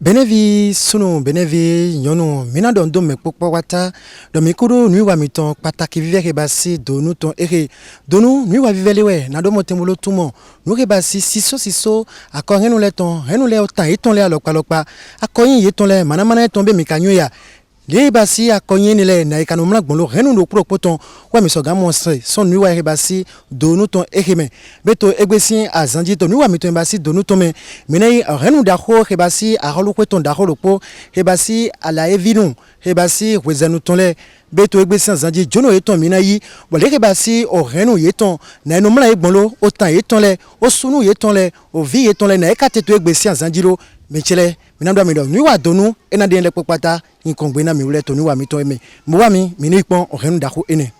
Benevi sunu benevi nyonu mina don do me popo wata do mikuru nui wa miton pataki vive ke basi donu ton ere donu nui wa vive lewe na do motemolo tumo nu ke basi siso akon henu le ton henu le otan eton le alopa akoyin yeton le manamana eton be mikanyo ya le basi akoyin ni le na ikanu mla gbon lo henu do pro poton wa mi so ga monstre son nui wa ere basi donu ton ere beto egbesin azanji to nui wa miton basi donu ton me minai henu da ho ke basi a holu kweton da holu po ke basi ala evinu ke basi wezanu ton le beto egbesin azanji jono eton minai wole ke basi o henu yeton na enu mla egbon lo otan yeton le o sunu yeton le o vi yeton le na ekateto egbesin azanji lo mechele minando mi do nui wa donu ena de le popata yin kongbe na mi wule to nui wa mi to eme mo wa mi ni ipon o henu da ho ene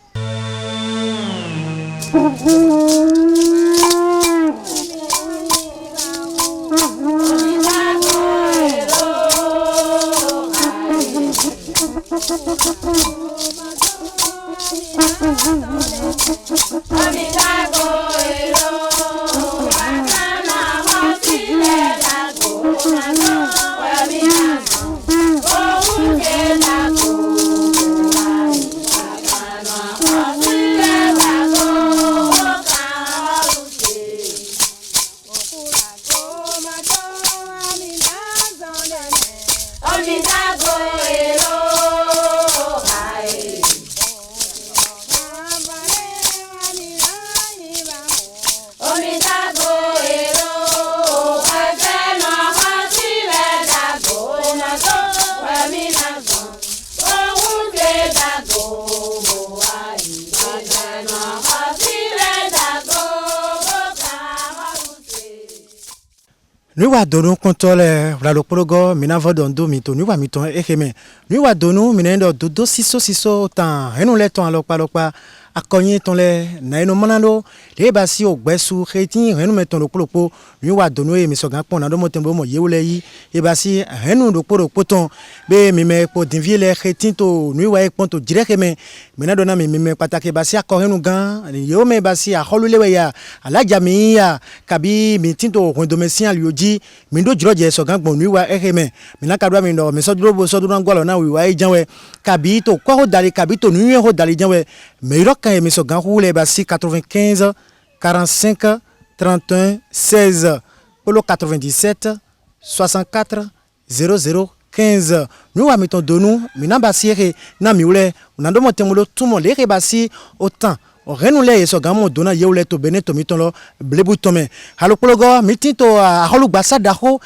Nous va donner contrôle la lopologo mina vodondo mito nous va mito ekeme nous va donner minendo dodo siso tan henu le ton alopa akonye ton le na eno manalo le basi ogbesu kheti henu meton lopolopo nous va donner mi sogan pon na do motembo mo yewle yi e basi henu lopolopo ton be mi me po dinvie le kheti to nous va pon to direkeme minado na mi me patake basi akohenu gan yo me basi a holulewe ya ala jami ya kabi mi tinto rondomesien alioji mindo jiroje so gangbon ni wa eheme mina kadwa mi ndo mi so duro bo so duro ngolo na wi wa ejanwe kabi to ko ho dali kabi to ni ho dali janwe me ro kan mi so gan hule ba si 95 45 31 16 polo 97 64 00 15 nous wa miton donu mina basire na mi ule unando motemulo tumo le rebasi autant o renule so gamo dona yewle to beneto mitolo blebu tome halopologo mitinto a holugba daho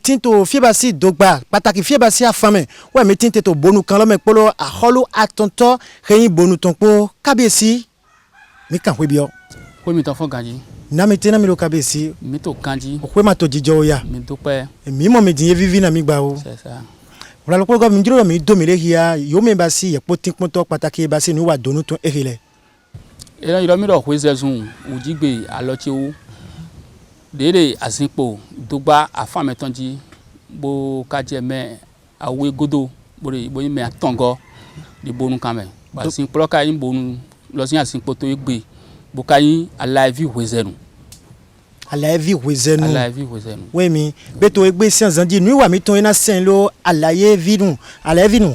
tinto fiebasi dogba pataki fiebasi afame we mitinte to bonu kan lo mepolo a holu atonto reyin bonu tonpo kabesi mi kan webio ko mi ton fo ganji na mitena mi lo kabesi mi to kanji o ma to jijo ya mi to pe mi mo mi din vivi na mi gba o c'est ça halopologo mi jiro mi do mi le hia yo me basi ye potin to pataki basi ni wa donu ton ehile ela iro mi ro kwezezun ujigbe alochewo dede asinpo dogba afame tonji bo kaje me awe godo bore bo me atongo di bonu kame ba sin ploka yin bonu lo sin asinpo to egbe bo kayin alive wezenu alive wezenu we mi beto egbe si anzandi nu wa mi ton ina sen lo alaye vidun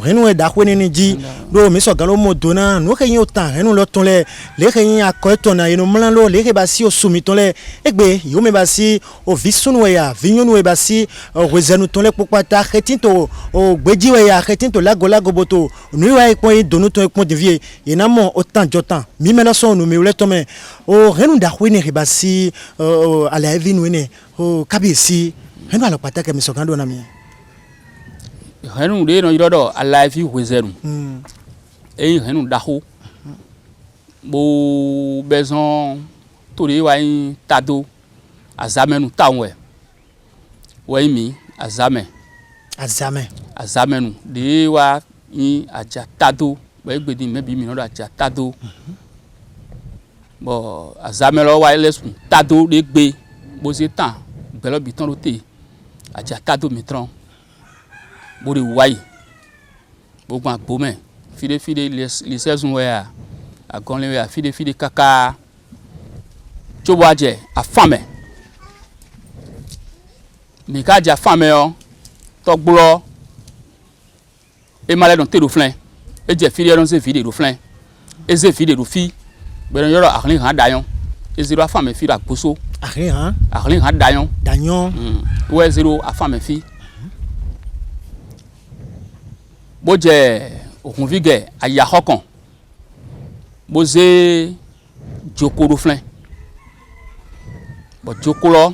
renu e da kweni ni ji do mi so gan lo modona nu keyin o tan renu lo ton le keyin akọ ton na inu mlan lo le ke ba si o sumi ton le egbe yo me ba si o visunu ya vinyonu e ba si wezenu ton le popata ketin to o gbeji we ya ketin to lago boto nu wa ipon donu ton ipon de vie ina mo o tan jotan mi me lo so nu mi le ton me o renu da kweni ke ba si ala evin wene o kabisi henu ala pataka mi sokando na mi henu de no irodo ala evi wezenu henu daho bo beson tori wa yin tado azamenu tawe wa mi azamenu de wa yin aja tado ba egbedi mebi mi no aja tado bo azamelo wa lesun tado de gbe bo se tan belo bitan rote aja tado mitron bo de wai bo gba bo me fide les saison wa agonle we fide kaka chowaje afame mi ka ja fame o tɔgblɔ ema lɛ nɔ te do flɛ edze fi ɖe nɔ ze vi de do flɛ eze vi de do fi bɛnɛ yɔrɔ ahli hã da yɔ eze do afa me fi do agboso ahli hã da yɔ wɔ eze do afa me fi bo dze ohunvi gɛ ayaxɔ kɔn bo ze dzoko do flɛ bɔn dzoko lɔ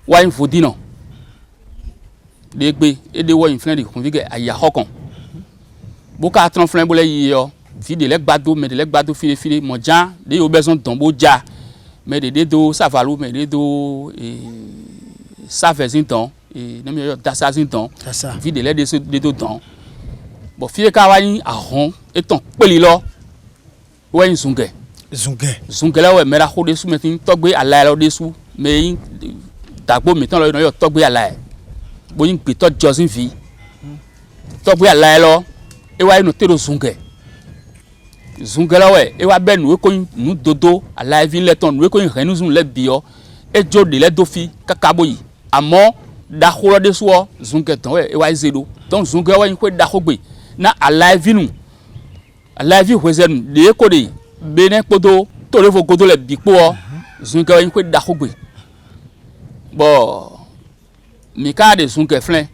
wayin vodinɔ de gbe ede wayin flɛ de ohunvi gɛ ayaxɔ kɔn bo ka trɔn flɛ bo lɛ yi yɔ vi de lɛ gbado mɛ de lɛ gbado fide mɔdza de yɔ bɛ zɔn dɔn bo dza mɛ de do savalu mɛ de do savɛzi dɔn ne mi yɔ dasazi dɔn vi de lɛ de do dɔn bɔn fi ka wayin ahɔn etɔn kpeli lɔ wayin zungɛ lɛ wɛ mɛ la xɔ de su mɛ ti tɔgbe ala yɛ lɔ de su mɛ yin dagbo mi tɔn lɔ yɔ tɔgbe ala yɛ bo yin gbetɔ dzɔzi vi tɔgbe ala yɛ lɔ ewa yin no te do zungɛ lɛ wɛ ewa bɛ nu eko nu dodo ala yɛ vi lɛ tɔn nu eko yin hɛn nu zun lɛ bi yɔ edzo de lɛ do fi kaka bo yi amɔ daxo lɔ de soɔ zungɛ tɔn wɛ ewa ze do tɔn zungɛ wɛ yin ko daxo gbe na ala yɛ vi nu ala yɛ vi hwezɛ nu de eko de bene kpodo to le fo godo le bikpo zunke wa yin ko daxo gbe bon mi ka de zunke flin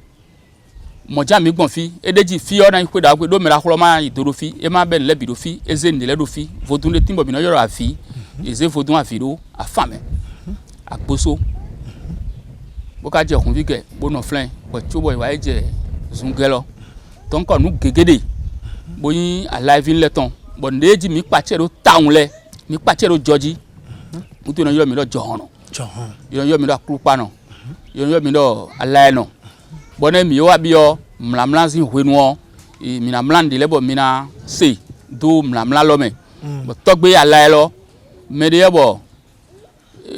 moja mi gbon fi edeji fi o na yin ko da gbe do mi la xolo ma idoro fi e ma be le bi do fi eze ni le do fi vodun de timbo bi no yoro afi eze vodun afi do afame agboso bo ka je kun fi ge bo no flin bo chobo wa je zunke lo ton ko nu gegede bo yin alive le ton bon neji mi kpatse do taun lɛ mi kpatse do jɔdzi mutu yɔ mi dɔ jɔhɔn nɔ yɔ mi dɔ akulupa nɔ yɔ mi dɔ alaɛ nɔ bɔn ne mi yɔ wa bi yɔ mlamla zi hwenuɔ mina mla de lɛ bɔ mina se do mlamla lɔ mɛ bɔn tɔgbe alaɛ lɔ mɛ de yɛ bɔ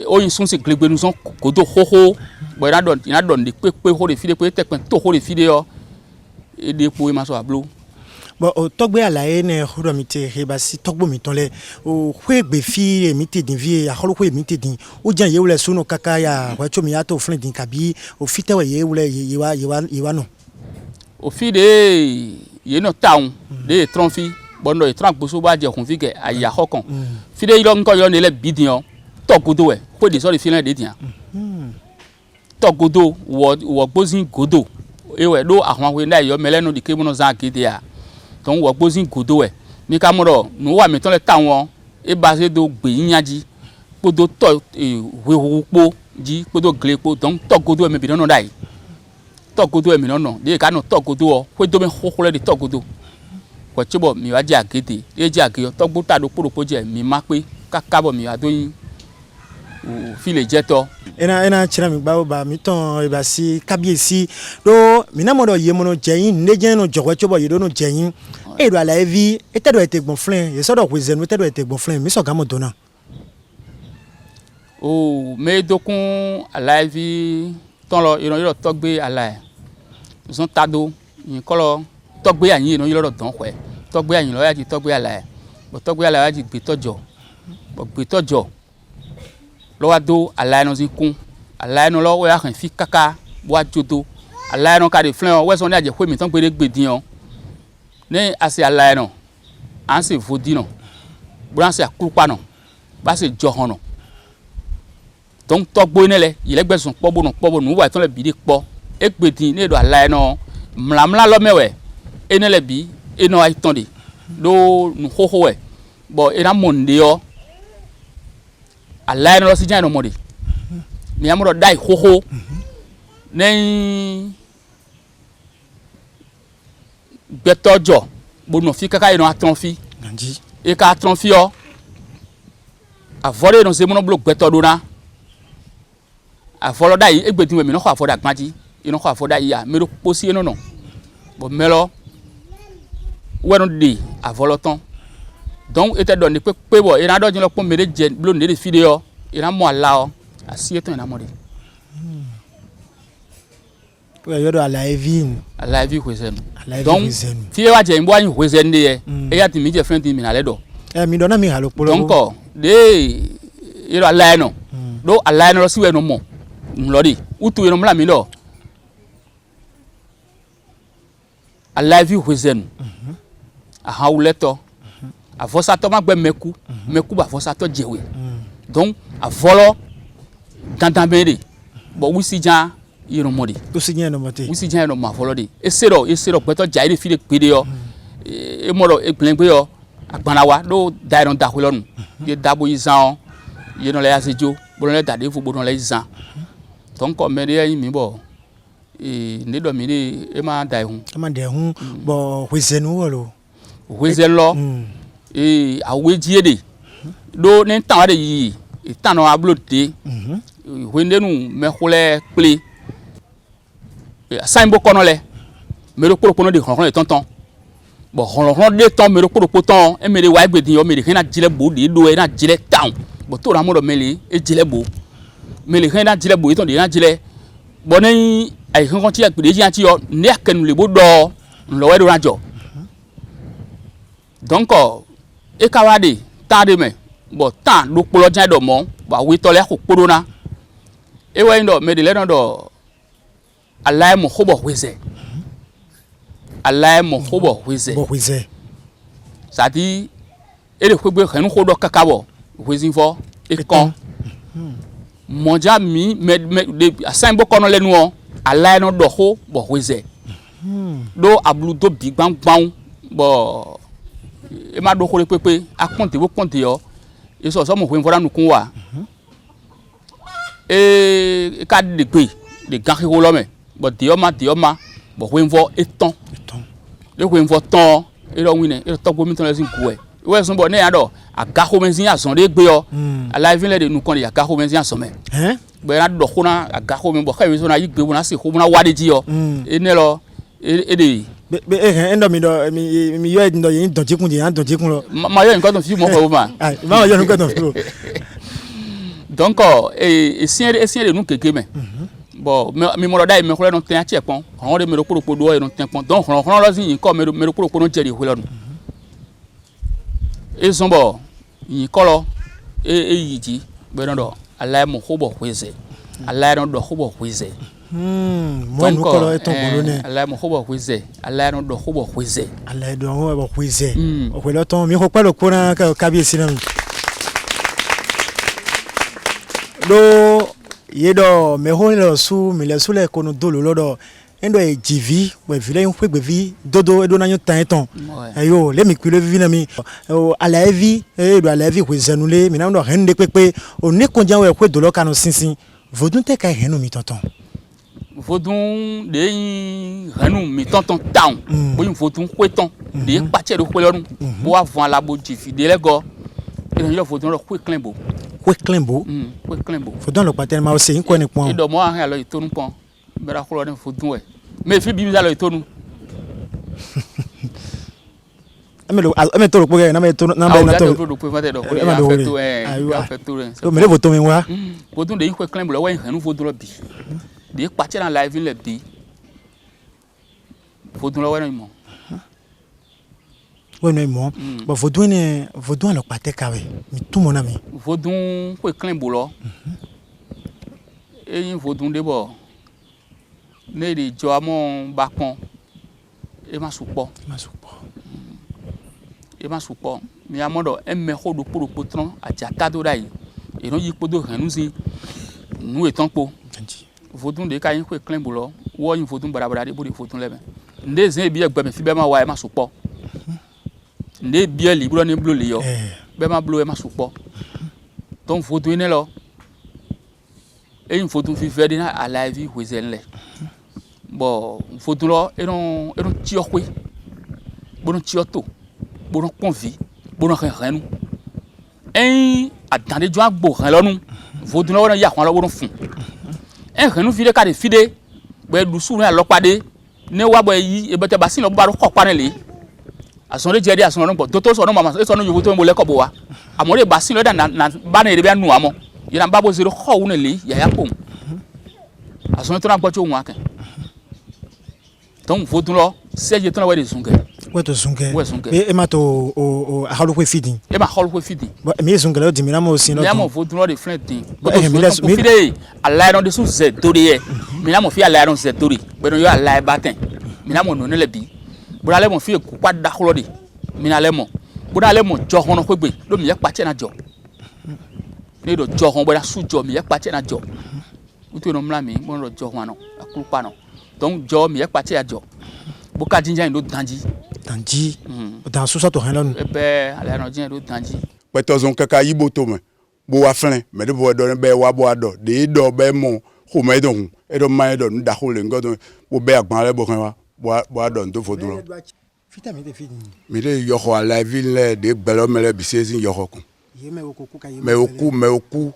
oyin sun si glegbenu sɔn kodo xoxo bɔn ina dɔn de kpekpe xo de fi de kpe tɛkpɛ to xo de fi de yɔ ede kpo ema sɔ ablo. Bon, au togbe alaye ne horomite hebasi togbo mitole o hwegbe fi emite din vi a holo hwe emite din o jan yewle suno kaka ya wacho mi ato flin din kabi o fitewe yewle yewa no o fi de ye no taun de tronfi bondo e tran gboso ba je kun fi ke aya hokon fi de lo nko yo ne le bidin togodo we ko de so de fi le de din togodo wo gbozin godo ewe do ahwan we na yo melenu di kemuno zan gede ya ton wo gbozin godo we mi ka moro nu wa mi ton le tawon e ba se do gbe yanji podo to wehupo ji podo glepo don togodo me bi no dai togodo me no de ka no togodo o we do me khokhole de togodo ko chibo mi wa ja gede e ja ge togbo ta do poropo je mi ma pe kakabo mi wa do yin o fi le jeto ena chira mi gbawo ba mi ton e ba si kabiesi do mi na mo do ye mo no jeyin nejen no jowo chobo ye do no jeyin e do ala evi e te do etegbon flin ye so do kwezen we te do etegbon flin mi so ga mo do na o me dokun ala evi ton lo iran yo togbe ala zon tado yin kolo togbe ayin no yo lo don kwe togbe ayin lo ya ji togbe ala bo togbe ala ya ji gbe tojo bo gbe tojo lo wa do ala no zin kun ala no lo we ya kan fi kaka bo ajodo ala no ka de flin o we so ni aje kwe mi ton gbede gbedin o ne ase ala no an se vodi no bran se akupa no ba se johon no ton togbo ne le ilegbe sun pobo no wa ton le bi de po egbedin ne do ala no mlamla lo mewe ene le bi eno ai ton de do nu hoho we bo ena monde yo ala no si jan no mode ni amuro dai hoho ne betojo bo no fi kaka eno atron fi ganji e ka atron fi o avore no se mo no blo betodo na avolo dai egbedin we mi no ko afoda gbaji ino ko afoda iya me ro posi eno no bo melo we no de avolo ton donc était donné pe bo ina do jin lo pon mere je blo ne de video ina mo ala o asi eton ina mo de we yo do ala evi hwezen donc fi wa je mbo anyi hwezen de e ya ti mi je friend mi na le do mi do na mi halo polo donc de iro ala no do ala no si we no mo nlodi utu yeno mla mi lo a live huizen a hauleto a vosato ma gbe meku ba vosato jewe donc a volo dantamede bo wisi jan yeno modi Usi nya no mate. wisi jan yeno ma volo de e sero peto jaide fi de pede yo e moro e gblengbe yo agbana wa do dairon da hulonu ye dabo izan yeno le asejo bo le dade fu bo le izan donc comme me mi bo ne do mi ni e ma dai hun Ama de hu bo huizenu wolo. wezelo aweji de do ne tan wa de yi tan no ablote wendenu me khole ple saimbo kono le me ro kono de khon tonton bo khon de ton me ro poton e me de wa gbedin yo me de hina jile bo de do e na jile town bo to ra mo do mele e jile bo mele hina jile bo e ton de na jile bo ni ai khon ti agbede ji anti yo ne akenu le bo do lo we do rajo donc e kawade tade me bo tan do polo jan do mo ba wi to le ko korona e wa ndo me de le do alai mo hobo weze alai mo hobo weze Bo huize. sadi e le kwegbe henu ho do kakabo wezin fo e kon monja mi me de asan bo kono lenu o alai no do ho bo weze do ablu do bi gbangban bo e ma do kore pepe akonte wo konte yo e so mo hwen fora nukun wa e ka de pe de gahi wo lo me bo dioma bo hwen fo eton le hwen fo ton e ro wine e to gomi ton le sin ku e we sun bo ne ya do aga ho menzin ason de gbe yo ala vin le de nukun ya aga ho menzin ason me be na do khona aga ho me bo khawi so na yi gbe wo na se ho na wade ji yo e ne lo e de Be endo mi do mi yo ndo yin donjikun je yan donjikun lo. ma yo nkan ton fi mo ko ma Ai, ma yo nkan ton fi. donc sien de nu keke me bon mi mo dai me ko no ten ache pon on de me ro poro do e no ten pon donc on lo zin ko me ro poro no jeri ho lo e zombo yin ko lo e yiji be no do ala mo ho bo hweze ala no do ho bo hweze Mo nu ko lo e ton bolo ne. ala mo ho bo hweze ala no do ho bo hweze Ala do ho bo huize. O ko lo ton mi ko pa lo ko na ka bi si na mi. Do yedo me ho lo su mi le su le ko no do lo do endo e jivi we vile un kwegbe vi dodo edo na nyo tan ton ayo le mi kwile vi na mi o ala evi e do ala evi huizenu le mi na ndo hende pepe o ne konja we kwe do lo kanu sinsin vodun te ka henu mi tonton vodun de henu mi tonton town bo yin vodun kweton de pache do kwelorun bo avon ala bo jivi de lego e yo vodun ro kwe clembo kwe clembo vodun lo patel ma o se yin ko ni pon e do mo han alo itonu pon bera ko lo vodun we me fi bi mi alo itonu ame to ro po na me to na me na to do po fate do ko ya fetu ya fetu o me le vodun mi wa vodun de yin kwe clembo lo wa yin henu vodun lo bi de pache na live le bi vodun lo wa no mo we no mo bo vodun lo pate ka we mi tu mo na mi vodun kwe clembo lo e yin vodun de bo ne de jo amon bakon e ma supo mi amodo e me ho do poro potron ajata do dai e no yipo do hanu si nu etan po vodun de ka yin kwe clembo lo wo yin vodun barabara de bo de vodun lebe nde zen bi egbe me fi be ma wa e ma supo nde bi e libro ni blo le yo be ma blo e ma supo ton vodun ne lo e yin vodun fi vede na ala vi huizen le bon vodun lo e non ti okwe bo non ti oto bo non convi bo non renu en adande jo agbo ran lonu vodun lo ya kan lo bo non fun en renu fi de ka de fide be du su na lo pade ne wa bo yi e bete basin lo ba ro ko pa le ason de jeri ason no bo to so no mama e so no yo to mo le ko bo wa amore basin lo da na ba na ere be anu amo ira ba bo zero ho wu ne le ya pom ason to na gbo cho won akan donc vodun lo seje to na we de sunke we to sunke e ma to o a halu kwe feeding e ma halu kwe feeding mi sunke lo di mi na mo sin lo to mo vodun lo de flint din bo to fide ala no de su ze to de mina mo fi ala ron setori be no yo ala baten mina mo no ne le bi bura le mo fi ku pa da kholo de mina le mo bura le mo jo hono ko gbe do mi ye pa che na jo ne do jo hon bura su jo mi ye pa che na jo utu no mla mi mo ro jo hono akulu pa no donc jo mi ye pa che ya jo bo ka jinja ndo danji dans sous ça to hen lon e be ala ron jinja ndo danji Petozon kaka yibo to me bo wa flen me de bo do be wa bo ado de do be mo ko me don e do ma do nda ko le ngodo bo be agban le bo kan wa bo ado ndo fo duro fita mi de fini mi de yo ko la ville de gbelo me le bi sezin yo ko ye me oku ka ye me oku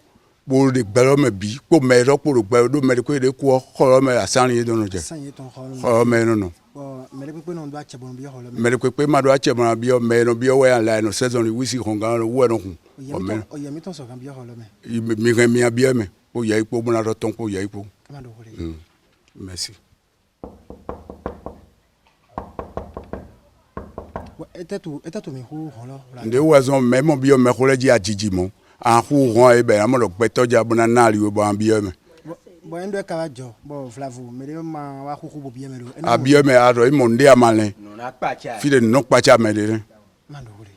bo de gbelo me bi ko me ro ko gbe do me ko de ko ko me asan yi do no je ko me no mele pepe no do achebon bi holo me de pepe ma do achebon bi o me no bi o we ala no saison ni wisi ko gan wo no ku o ye mi ton so kan bi holo me mi re mi abi me o ye ipo mo na ro ton ko ye ipo kama do hole merci eta tu mi hu holo nde wazon même bi o me ko le ji ajiji mo an hu ron e be am lo gbe toja bona na ri o bo an bi me bo endo ka wajo bo flavu mele ma wa hu bo bi me lo abi me aro e monde amalen no na pacha fi de no pacha me de mando hole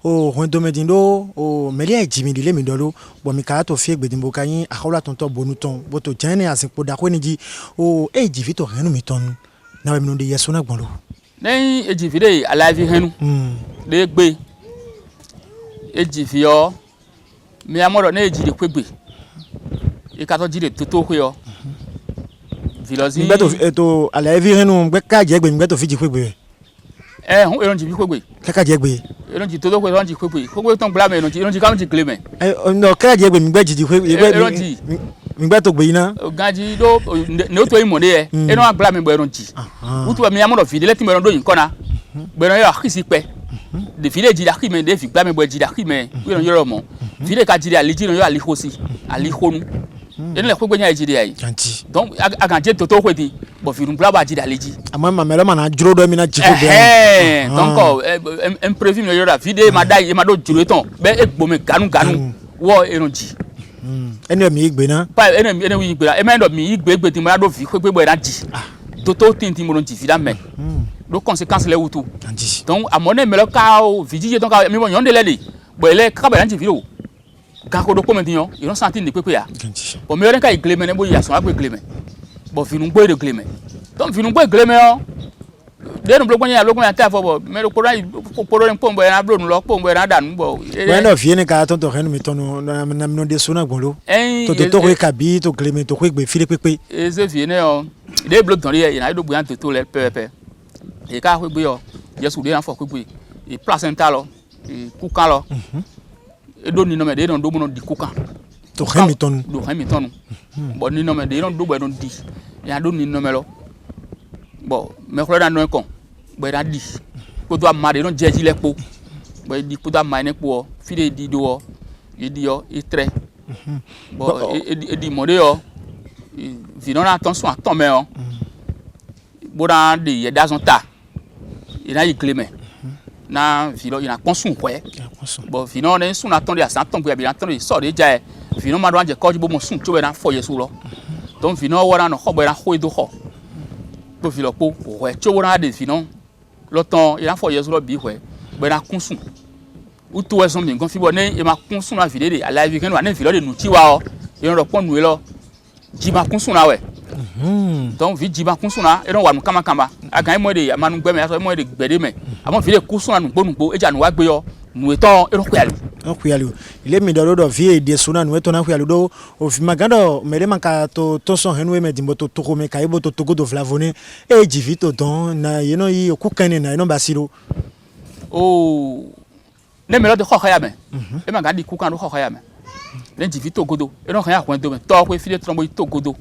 o hondo medindo o melia jimidi le midolo bo mi ka to fi egbedimbo kayin akola tonto bonuton bo to jani asinpo da ko niji o eji fi to henu mi ton na we mi no de yeso na gbon lo nei eji fi de alive henu de gbe eji fi o mi amoro na eji de kwegbe e ka to ji de toto ko yo filozi ngbe to alive henu ngbe ka je gbe ngbe to fi ji kwegbe hun eron ji bi kwegbe ka je gbe eron ji toto ko eron ji kwegbe ton bla me eron ji kam ji claim no ka je gbe ngbe ji kwegbe eron ji ngbe to gbe ina ganji do ne to imo de eron agla me bo eron ji utu mi amoro fi de leti me eron do yin kona gbe eron yo akisi pe de fi de ji da ki me de fi gba me bo ji da ki me eron yo mo fi de ka ji de ali ji eron yo ali hosi ali honu enu le kwegbe nya ji de ai donc aganje toto ko di bo fi run bla ba ji de ali ji ama ma melo mana juro do mi na ji kwegbe donc imprévu me yo da fi de ma dai e ma do juro ton be egbo me ganu wo eron ji ene mi igbe na pa ene wi igbe e me ndo mi igbe ti mo do fi kwegbe bo e na ji toto tin mo don ji fi da me do conséquence le wutu donc amone melo ka o viji je donc mi mo yon de le bo ele ka ba na ji fi o ka ko do ko menti yon yon santi ni pepe ya bo mi ore ka igleme ne bo ya so agbe igleme bo fi nu gbo de igleme donc fi nu gbo igleme o de no blogon ya blogon ya ta fo bo me ro ko ro npo bo na blo nu lo po bo na da nu bo bueno fi ni ka ton to renu mi ton na no de so na gbon lo to ko ka bi to igleme to ko igbe fi le pepe e se fi ne o de blo don ye na do gbo yan to le pepe e ka ko gbe yo Yesu de na fo ko gbe e placenta lo e kuka lo e do ni no me de don do mo di kuka to remi ton bo ni no me de don do bo don di ya do ni no me lo bo me ko da no kon bo da di ko do ma de don jeji le po bo di ko do ma ne po fi de di do e di yo e tre bo e di mo de yo vi non attention à ton me o bo da de ye da zon ta ina yi kleme na filo ina konsun kwe bo fino ne sun attendre à 100 ans pour bien attendre so de ja fino ma do anje ko bo mo sun to be na fo yesu lo donc fino wora no ko be na ho do ho bo filo po we cho wora de fino lo ton ina fo yesu lo bi we be na konsun utu we so mi gon fi bo ne e ma konsun na fide de ala vi kan wa ne filo de nu ti wa o e ro pon nu e lo ji ma konsun na we donc vi jiba kunsuna e don wa nu kama agan mo de manu gbe me aso mo de gbede me amon fi de kunsuna nu gbonugbo eja nu wa gbe yo nu eton e ro ku yalu ile mi do vi de suna nu eton na ku yalu do o fi magando mere manka to son henu e me dimbo to ko me kai bo to togo do flavone e ji vi to don na ye no yi ku kan na no basiro o ne me lo de kho ya me e manga di ku kan do kho ya me le ji vi to godo e don kan ya kwento me to ko fi de trombo to godo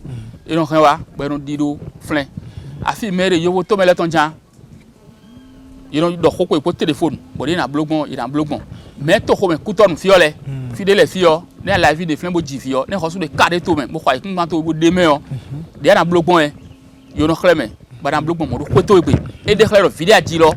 e don kan wa be don dido flen afi mere yo to me le ton jan e don do ko ko téléphone bo de na blogbon mais to ko me ku to nu fi ole fi de le fi o ne la vie de flen bo ji fi o ne ko su de kade to me bo kwa ikun to bo de me o de na blogbon e yo no kleme ba na blogbon mo do ko to egbe e de klero video ji lo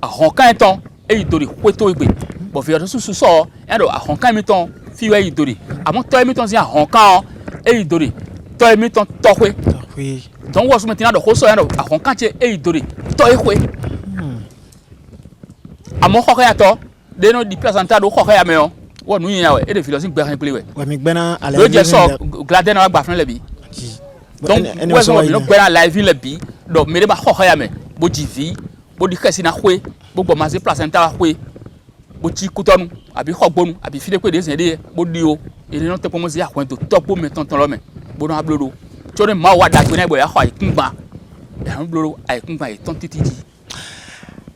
a hon kan ton e yi to ri ko to egbe bon fi to susu so e do ahonkan mi ton fi we idori amo to mi ton si ahonkan e idori to mi ton to kwe oui donc wo so maintenant do ho so e do ahonkan che e idori to e kwe amo ko ya to de no di placenta do ko ya me o wo nu yin ya we e de filosin gbe han ple we wa mi gbena ala lo je so gladen wa gba fun le bi donc wo so mi no gbe na live le bi do me de ba ko ya me bo jivi bo di kesi na kwe bo ma se placenta wa kwe bo ti kutonu abi xogbonu abi fide kwe de sen de bo di o e no te pomo si akwento topo me tonton lo me bo no ablodo to ne ma wa da gbe na bo ya xwa ikungba e han bloro ai kungba e ton titiji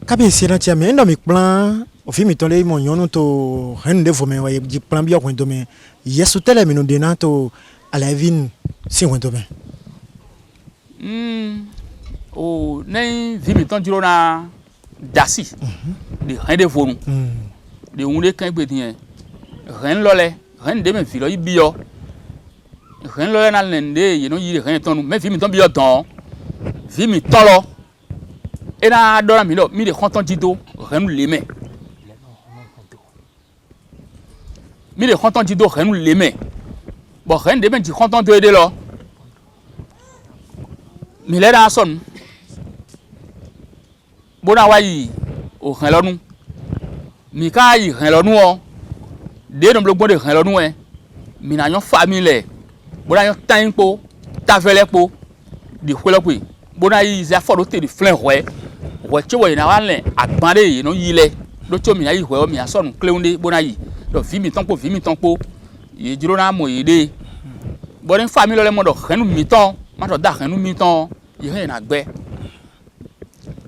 kábíyèsí náà tí a mi ń dọ̀ mí plan òfin mi tán lé mọ̀ yọ́nù tó ẹnu dé fòmẹ́ wáyé jí plan bí ọkùnrin tó mẹ́ yẹ́sù tẹ́lẹ̀ mi nù dé náà tó àlàyé sí ìwọ̀n tó mẹ́. O ní vi mi tán jùlọ náà dasi de hẹ́n de fonu de ń lé kẹ́ gbé tiẹ̀ hẹ́n lọ́lẹ̀ hẹ́n de mẹ́ fi lọ́ yí bí yọ hẹ́n lọ́lẹ̀ náà lẹ́ ń de yẹn náà yí de hẹ́n tán nu mẹ́ vi mi tán bí yọ tán vi mi tán lọ. Et là, dans la minute, mi de content dido, rien nous l'aimait. Mi de content dido, rien nous l'aimait. Bon, rien de bien, tu content de aider là. Mi l'aide à son. Bon, à wai, au rien là nous. Mi kai, rien là nous. Dès le bloc de rien là nous, mi n'a yon famille. Bon, à yon time po, ta vele po, di quoi puis. Bon, à y a fort de flan ouais. Wache wa ina wale agbande yi no yile do cho mi na yi hwe o mi asonu kleunde bona yi do vi mi tonpo ye jiro na mo ide bo ni family le mo do khenu mi ton ma to da khenu mi ton ye he na gbe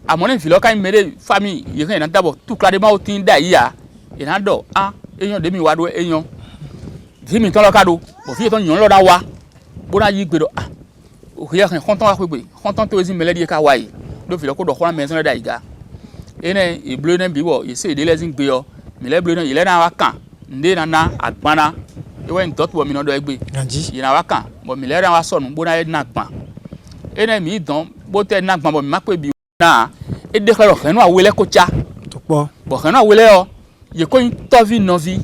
amone fi lo kan mere family ye he na dabo tu klade ma o tin da yi ya ina do eyan de mi wa do eyan vi mi ton lo kado bo fi ton yan lo da wa bona yi gbe do o ye kan konton wa gbe konton to ezi mele di ka wa yi do fi ko do khona maison da iga ene e bleu na bi wo ye se de lezin gbe yo mi le bleu na ile na wa kan nde na agbana e we ndot wo mi no do egbe yi na wa kan bo mi le ra wa sonu bo na na gban ene mi don bo te na gban bo mi ma pe bi na e de klaro khenu awele ko cha to po bo khenu awele o ye ko to vi no vi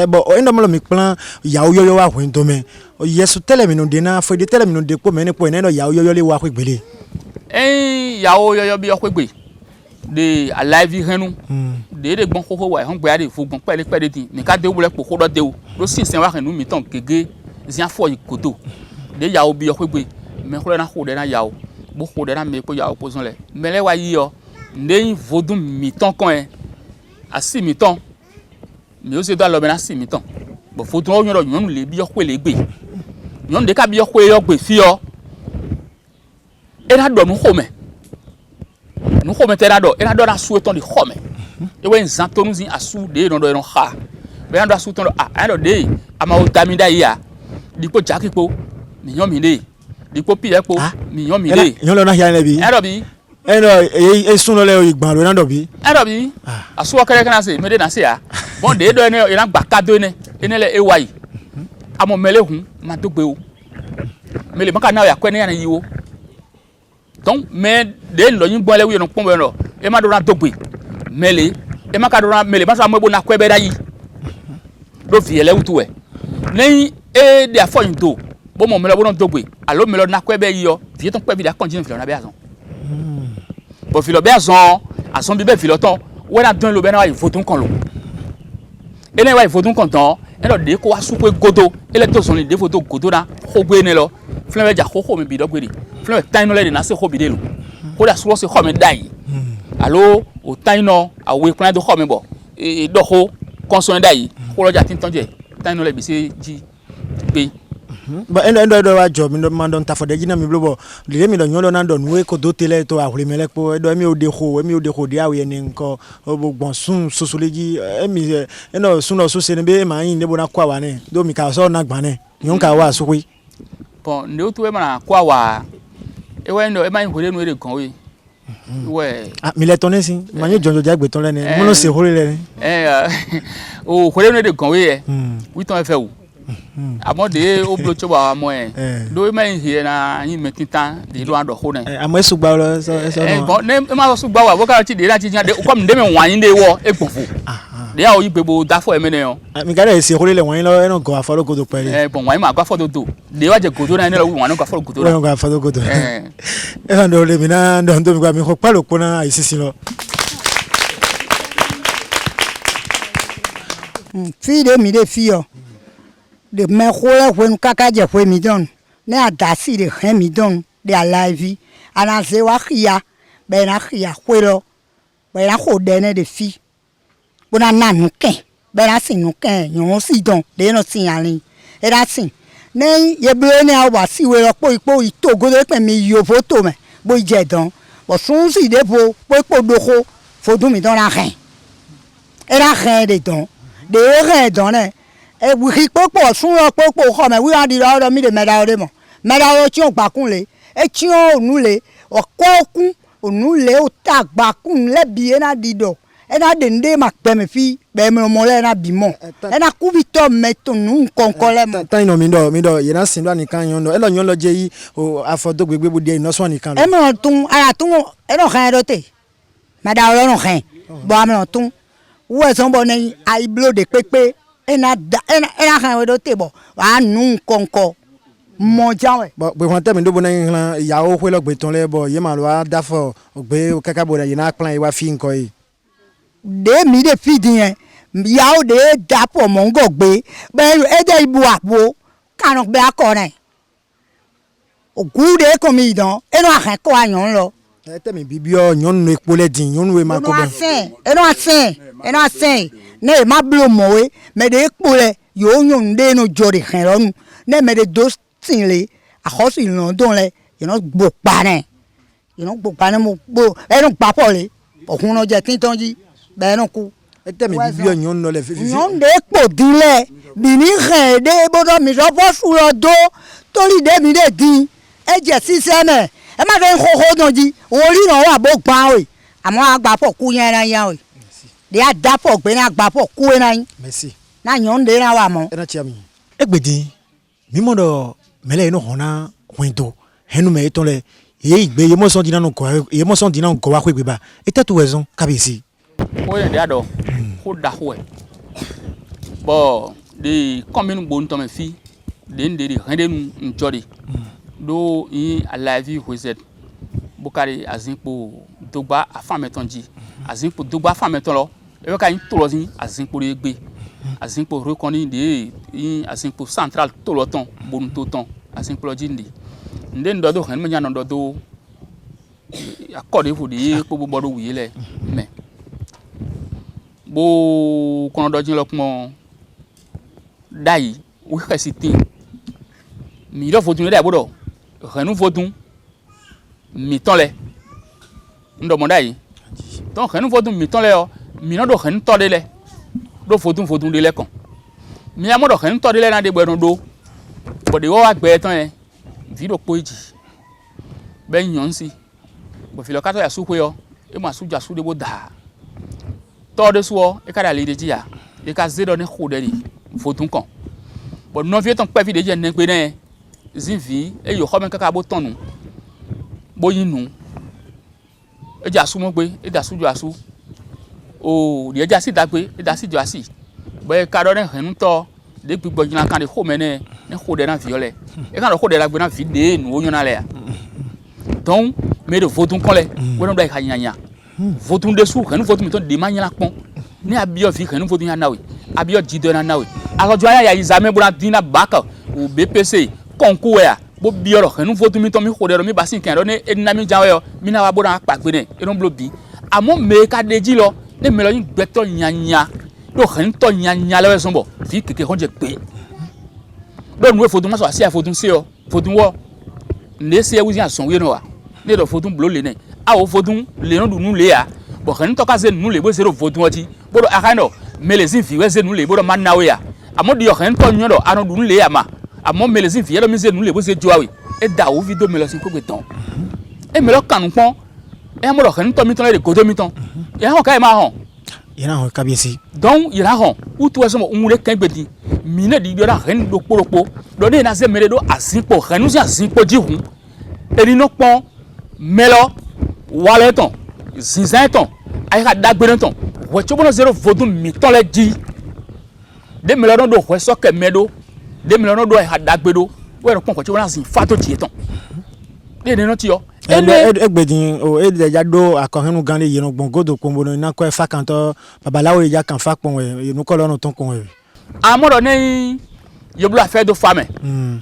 bon o ndo mo mi plan yawo yoyo wa hwen to me o yesu tele mi no de na fo de tele mi no de po me ne po ne no yawo yoyo le wa ko gbele yawo yoyo bi okwe de alive henu de gbon koko wa hon gbe ade fo gbon pele pele tin mi ka de wule po ko do de o lo sin sen wa henu mi ton gege zian fo ikoto de yawo bi okwe me ko na ko de na yawo bo ko de na me po yawo po zon le mele wa yi yo nde vodun mi ton kan asi mi ton mi o se do lo be na si mi ton bo vodun o yon yon le bi okwe le gbe yon de ka bi okwe yo gbe fi yo era do nu home te do era do na su eton di home e we nzan to nu zin asu de no do no ha be na do asu ton do do de ama o tami da ya dipo jakipo mi yan mi de dipo pi epo mi yan mi de yan lo na ya le bi e do bi e no e sun lo le igban lo na do bi e do bi asu o kere kana se me de na se ya bon de do ene ina gba kado ene le e wai amo mele hun ma to gbe o mele maka na ya kwe ne ya na yiwo donc mais de lo yin gbole wi no pombe no e ma do na dogbe mele e ma ka do na mele ma so amebo na kwebe da yi do fi ele wutu we ni e de afo yin do bo mo mele bo no dogbe alo mele na kwebe yi yo fi ton kwebe da continue fi lo na be azon bo fi lo be azon ason bi be fi lo ton we na don lo be na wa ifotun kan lo e na wa ifotun kan ton e lo de ko wa su pe godo ele to son le de foto godo na ko gbe ni lo flewe ja ko mi bi do gbe flewe tan no le de na se ko bi de lo ko da so se ko mi dai allo o tan no awe kun do ko mi bo e do ko konso dai ko lo ja tin ton je tan no le bi se ji pe ba endo wa job mi do man don ta fo de jina mi blobo le mi do nyolo na don we ko do tele to ahule mele po do mi o de ko dia we ni nko ogbon sun sosoleji mi eno sun no so se ne be ma yin ne bo na kwa wa ne do mi ka so na gban ne yon ka wa so wi bon ne o to we ma kwa wa e we no e ma yin hole no e kan we we mi le ton sin ma yin jonjo jagbe ton le ne mo no se hole le o hole no e kan we wi ton e fe wo amode o blocho ba mo do me here na yin metintan de lo ando ho ne amo sugba lo so no bon ne ma sugba wa bo ka ti de la ti jan de ko mi de me wan yin de wo egbonfo de ya o yi gbebo da fo emene yo mi ga de se ko le won yin lo e no go afolo godo pele bon wa ma gba fo do de wa je godo na ni lo wa no gba fo godo won go afolo godo e fa ndo le mi na ndo mi gba mi ko pa lo pona isisi lo fi de mi de fi yo de me khole wen kaka je fwe mi don ne adasi de hen mi don de alive ana se wa khia be na khia khwelo be na khode ne de fi bona na nu ken be na sin nu ken yon si don de no sin ani e da sin ne ye blo ne a wa si we lo po ito go de pe mi yo photo me bo je don bo sun si de po do ko fo dun mi don la ren e la ren de don de ren don ne e wi popo sun lo popo ko me wi adi lo mi de me da o de mo me da o ti o gba kun le e ti o nu le o ko kun onu le o ta gba kun le bi e na dido e na de nde ma pe me fi be me mo le na bi mo e na ku bi to me to nu nkonko le mo tan ino mi do ye na sin do nikan yon do e lo yon lo je yi o afodo gbegbe bu de ino so nikan lo e mo tun ara tun e no kan do te me da o no kan bo am no tun wo e so bo ni ai blo de pepe ena kan we do te bo wa nu nkonko mo jawe bo won te mi do bo na yin ya o hwe lo gbe ton le bo ye ma lo a da fo ogbe o kaka bo ye na plan e wa fi nko yi de mi de fi din ya o de da po mo ngo gbe be e de ibu apo kan gbe akore ogu de ko mi dan e no kan ko ayan lo e te mi bibio yon no epo le din yon we ma ko be e no asen ne ma blo mo we me de epo le yo yon de no jori kan lo nu ne me de dos tin le a ho si lo don le you know gbo pa ne mo gbo e no pa po le okun no je tin ton ji be no ku e te mi bibio yon no le fi yon de epo dile bi ni ren de bodo mi so fo su lo do tori de mi de din e je si se me e ma fe ho don ji ori no wa bo gba o amo agba po ku yen na yan o de a da po gbe na agba po ku na yin merci na yon de na wa mo e na chi ami egbedin mi mo do mele no hona windo henu me ton le ye igbe ye mo son dina no ko ye mo son dina ko wa ko igbe ba e te to wezon kabisi o ye de ado ko da ho e bo de commune bon to me fi de nderi hande nu njori do yi alive hozet bukari azinpo dogba afametonji azinpo dogba afameton lo e ka yin to lo sin azinpo re gbe azinpo reconi de yi azinpo central to lo ton bon to ton azinpo lo jindi nde ndo do han me nya ndo do akode fu de po bo do wi le me bo kono do jin lo pon dai wi khasitin mi lo fotun le bodo renu fotun mi ton le ndo mo dai ton renu fotun mi ton le o mi no do ren to de le do fotun de le kon mi amo do ren to de le na de gbe do bo de wo wa gbe ton e vi do poji be yan si bo fi lo ka to ya su pe o e ma su ja su de bo da to de so e ka da le de ji ya e ka zedo ne khode ni fotun kon bo no vi ton pe fi de je ne pe ne zivi e yo kho men kaka bo tonu bo yinu e ja su mo gbe e da su jo asu o de ja si da gbe e da si jo asi bo e ka do ne henu to de gbigbo jina kan de kho men ne kho de na viole e kan do kho de la gbe na vi de nu o yona le ya donc me de votun kon le wo no do ka nyanya votun de su henu votun mi to de manya pon ni abio fi henu votun ya nawe abio jido na nawe alojo ya izame bura dina baka o BPC konku ya bo bioro henu fotu mi to mi khodero mi basin kan ro ne edina mi jawe yo mi na wa bo na pagbe ne e don blo bi amo me ka deji lo ne me lo yin gbeto nyanya do hen to nyanya le so bo fi keke honje pe do nu fotu ma so asia fotu se o fotu wo ne se wuzi ason we no wa ne do fotu blo le ne a o fotu le no du nu le ya bo hen to ka se nu le bo se ro fotu oti bo do akano me le zin fi we se nu le bo do man na we ya amo di yo hen to nyo do anu du nu le ya ma amo melezin fi yelo mi se nu le bo se joawe e da o video melosin ko gbeton e melo kanu pon e mo ro kan to mi ton le godo mi ton e hon ka e ma hon ina ho kabisi donc ira hon u tu eso mo umure kan gbedi mi na di do ra ren do poropo do ne na se mere do asinpo renu si asinpo ji hun e ni no pon melo wale ton zinzan ton ay ka dagbe ton ouais tu bon zéro vodou mi ton le di de me lo do ouais so ke medo de me lo do hadagbe do ouais ro pon ko ti won asin fa to ti etan de ne no ti yo egbedin o e ja do akohenu gan le yin gbongo do kombo na ko e fa kan to babalawo e ja kan fa pon we nu ko lo no ton kon we amoro ne yoblu affaire de femme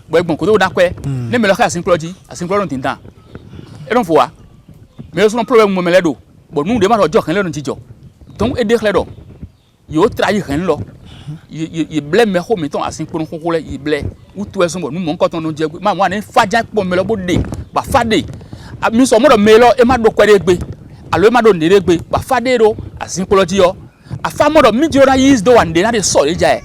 bo egbon ko do da ko e ne me lo ka asin pro tin tan e don fo wa mais so no problème mo mele do bo nu de ma rojo kan le no ti jo donc e de kle do yo trahi ren lo ye ble me ko mi ton asin pro ko le ye ble ou to e so bo nu mo nko ton no je ma mo ani faja po mele bo de ba fade mi so mo do melo e ma do kwere gbe alo e ma do nere gbe ba fade ro asin pro ti yo afa mo do mi jiro na yis do wan de na de so le ja e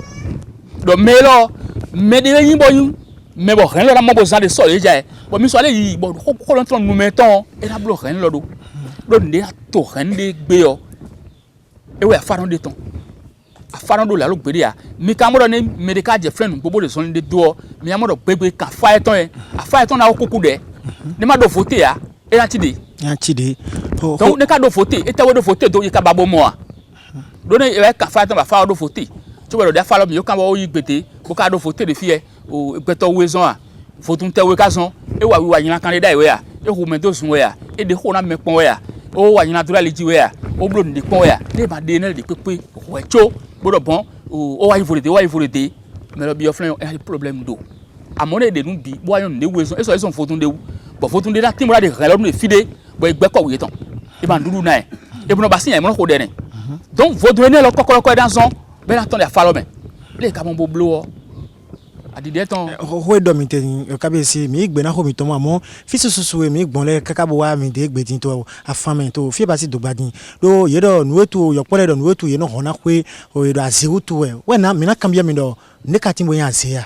do melo me de yin bo yin me bo ren lo na mo bo za de so le ja e bo mi so le yi bo ko lo ton nu me ton e na blo ren lo do nde to ren de gbe yo e we afa no de ton afa no do la lo gbe ya mi ka mo do ni medical je friend gbogbo de so de do mi ya mo do gbegbe ka fa eton e afa eton na okuku de ni ma do vote ya e na ti de donc ne ka do vote e te wo do vote do yi ka babo mo a do ne e ka fa eton ba fa do vote tu we do da fa lo mi yo kan wo yi gbete bo ka do vote de fi e o gbeto wezon a vote nte we ka son e wa wi wa yin kan de da we a e hu me do sun we a e de ho na me pon we a o wa yin natural ji we a o blo ni pon we a le ba de ne de pepe o we cho bodo bon o wa yi volete me lo bi o flen e problème do amone de nu bi bo ayon de weson e so vote de bo vote de na timura de relo nu e fide bo egbe ko we ton e ba ndulu na e bo no ba sin e mo ko de ne donc vote ne lo kokoro dans son be na ton de fa lo me le ka mo bo blo adide ton ho do mi ten o kabesi mi igbe na ho mi to mo amo fi susu mi gbon le kaka bo wa mi de egbe tin to afame to fi ba si do gbadin do ye do nu etu yo pole do nu etu ye no hona kwe o ye do aziru tu we na mi na kambia mi do ne ka tin bo yan se ya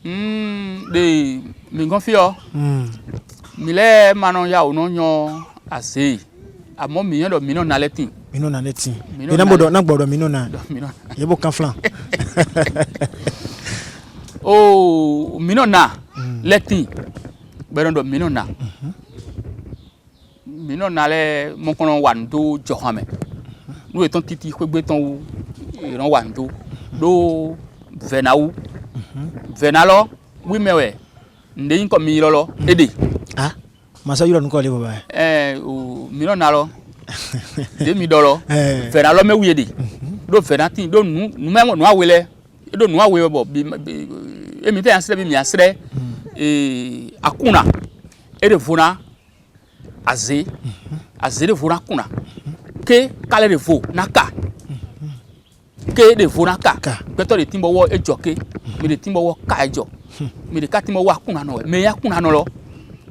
de mi gon fi o mi le manon ya o no yan ase amo mi yan do mi no na letin e na bodo na gbodo mi no na ye bo kan flan oh minona letin berondo minona le mon kono wando johame nu eton titi kwegbe ton ran wando do venawu venalo wi mewe ndeyin ko mi lolo ede masa yuro nko le baba o minona lo de mi dolo venalo me wi ede do venatin do nu memo nu awele do nu awe bo emi te ansre bi mi asre akuna de vona aze de vona kuna ke kale de vo naka ke de vona ka peto de timbo wo ejoke mi de timbo wo ka ejo mi de ka timbo wo akuna no me akuna no lo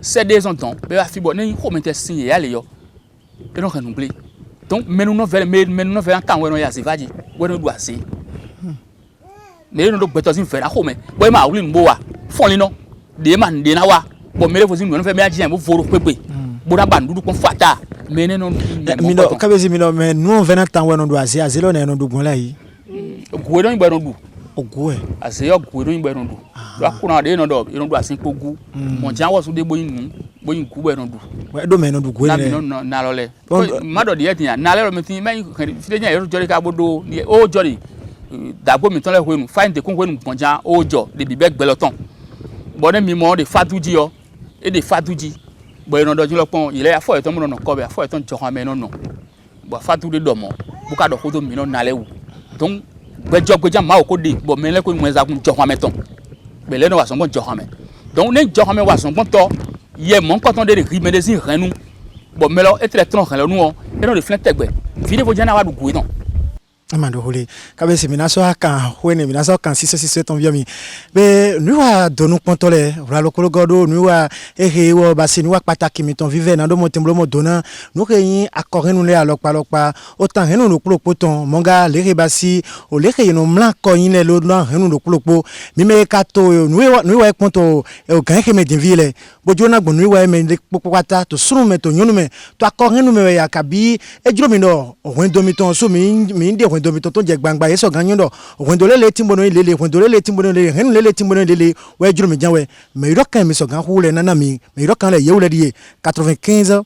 c'est des entons be va fi bo ni ko me te sin ya le yo e no renouveler donc menu no vele kan we no ya zivaji we no do ase me no do gbeto sin fera ko me boy ma wuli nbo wa fon no de man de na wa bo me le fo sin no fe me ajian bo foro pepe bo da bandu ko fata me ne no mi no kabezi mi no me no vena tan we no do ase azelo na no do gun la yi ogwe don gbe no do ogwe ase yo gwe don gbe no do do akuna de no do asin pogu mo jan wo so de boyin ku gbe no do we do me no do gwe ne na lo le ma do de yetin na le ro mi tin me fi de jan yo jori ka bodo o jori dagbo mi ton le hwenu find de kon hwenu ponja ojo de bibe gbeloton bo ne mi mo de fatuji yo e de fatuji bo eno do jin lo pon ile afo eton mo no ko be afo eton johan me no bo fatu de do mo bu ka do ko do mi no na lewu donc gbeja ma o ko de bo me le ko mo za kun johan me ton be le no wa so mo johan me donc ne johan me wa so bon to ye mo ko ton de ri me de sin renu bo me lo e tre ton ren lo nu o e no de flen tegbe vide bo jana wa du gu ton amando hole kabesi minaso aka hwene minaso kan siso ton biomi be nuwa donu pontole ra lokolo godo nuwa wo basi nuwa pataki mi ton vive na do motemblo mo dona nu reyin akorin nu le alopa o tan henu lo plopo ton monga le basi o le reyin no mlan koyin le lo na henu lo plopo mi me kato nuwa ponto o gan ke me din ville bojo na gbonu nuwa me le popo pata to sunu me to nyonu me to akorin nu me ya kabi ejuro mi no o wen domi ton so mi de domi to je gbangba yeso ganyo do wendo lele timbono lele wendo lele timbono lele hen lele timbono lele we juro mi janwe me ro kan mi so gan hule nana mi me ro kan le yewle die 95